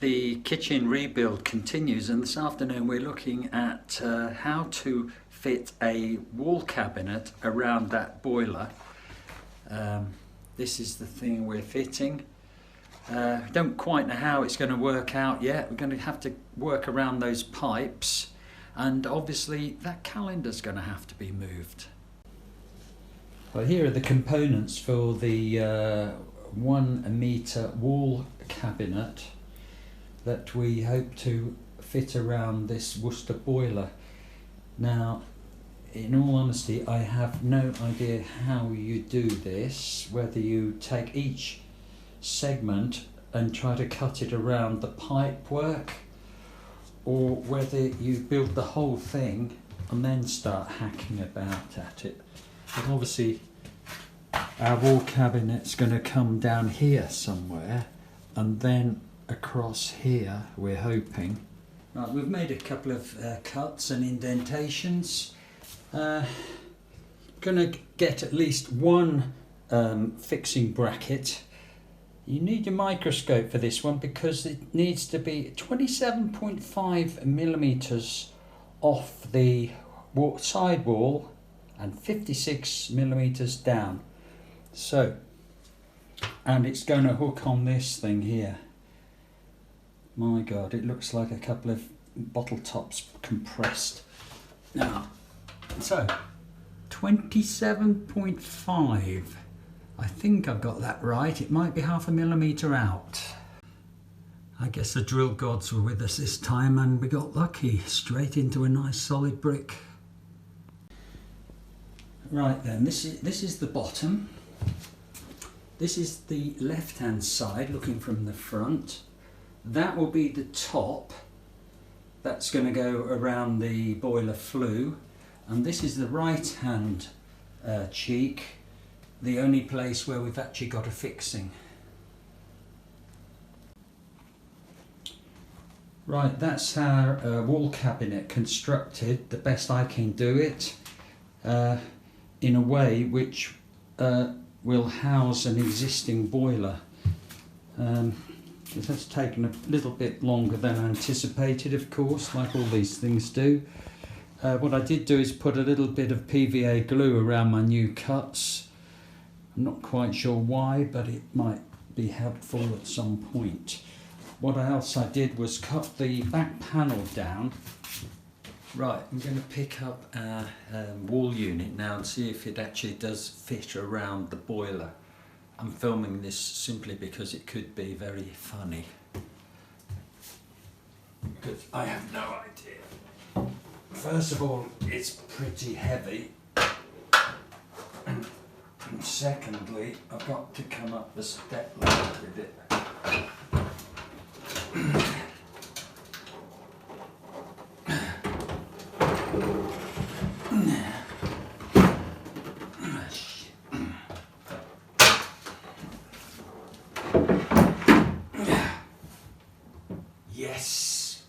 The kitchen rebuild continues, and this afternoon we're looking at how to fit a wall cabinet around that boiler. This is the thing we're fitting. Don't quite know how it's going to work out yet. We're going to have to work around those pipes, and obviously that calendar's going to have to be moved. Well, here are the components for the 1 metre wall cabinet that we hope to fit around this Worcester boiler. Now, in all honesty, I have no idea how you do this, whether you take each segment and try to cut it around the pipe work, or whether you build the whole thing and then start hacking about at it. But obviously our wall cabinet's going to come down here somewhere, and then across here we're hoping. Right, we've made a couple of cuts and indentations. Going to get at least one fixing bracket. You need a microscope for this one because it needs to be 27.5 millimeters off the side wall and 56 millimeters down. So, and it's going to hook on this thing here. My God, it looks like a couple of bottle tops compressed. Now, so 27.5. I think I've got that right. It might be half a millimetre out. I guess the drill gods were with us this time and we got lucky, straight into a nice solid brick. Right then, this is the bottom. This is the left hand side looking from the front. That will be the top. That's going to go around the boiler flue. And this is the right hand cheek, the only place where we've actually got a fixing. Right, that's our wall cabinet constructed, the best I can do it, in a way which will house an existing boiler. It has taken a little bit longer than anticipated, of course, like all these things do. What I did do is put a little bit of PVA glue around my new cuts. I'm not quite sure why, but it might be helpful at some point. What else I did was cut the back panel down. Right, I'm going to pick up our wall unit now and see if it actually does fit around the boiler. I'm filming this simply because it could be very funny. Because I have no idea. First of all, it's pretty heavy. And secondly, I've got to come up the step ladder with it. Yes.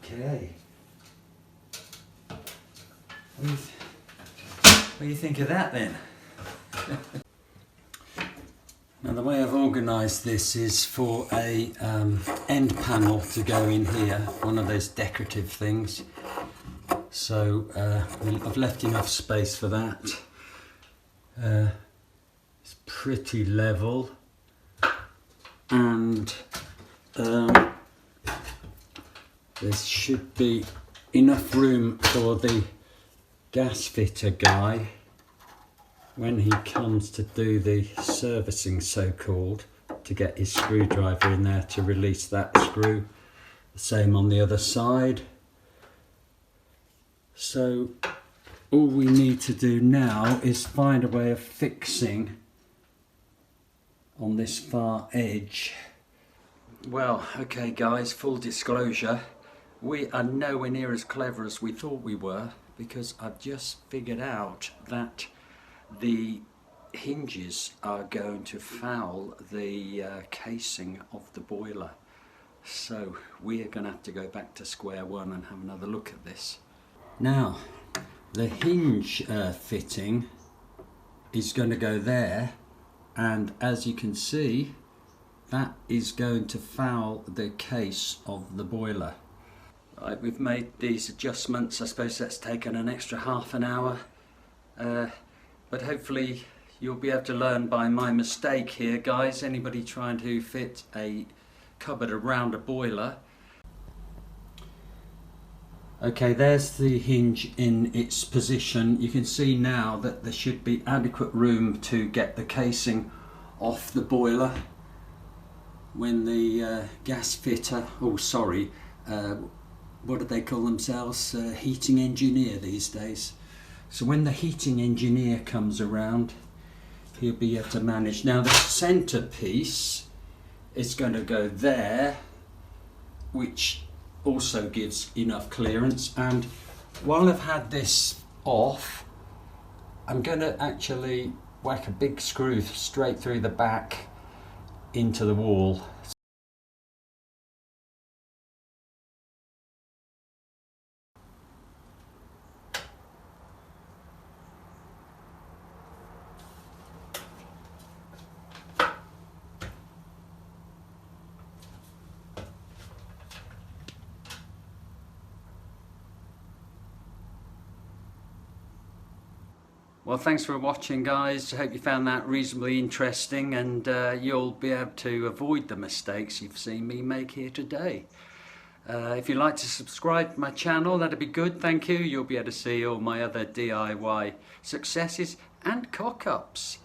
Okay. What do you think of that then? Now the way I've organised this is for a end panel to go in here, one of those decorative things. So I've left enough space for that. It's pretty level, and there should be enough room for the gas fitter guy when he comes to do the servicing, so-called, to get his screwdriver in there to release that screw. The same on the other side. So all we need to do now is find a way of fixing on this far edge. Well, okay guys, full disclosure, we are nowhere near as clever as we thought we were, because I've just figured out that the hinges are going to foul the casing of the boiler. So we are going to have to go back to square one and have another look at this. Now, the hinge fitting is going to go there, and as you can see, that is going to foul the case of the boiler. Right, we've made these adjustments. I suppose that's taken an extra half an hour, but hopefully you'll be able to learn by my mistake here, guys. Anybody trying to fit a cupboard around a boiler. Okay, there's the hinge in its position. You can see now that there should be adequate room to get the casing off the boiler when the gas fitter, what do they call themselves? Heating engineer these days. So when the heating engineer comes around, he'll be able to manage. Now the centerpiece is going to go there, which also gives enough clearance. And while I've had this off, I'm going to actually whack a big screw straight through the back into the wall. Well, thanks for watching, guys. I hope you found that reasonably interesting, and you'll be able to avoid the mistakes you've seen me make here today. If you'd like to subscribe to my channel, that'd be good, thank you. You'll be able to see all my other DIY successes and cock-ups.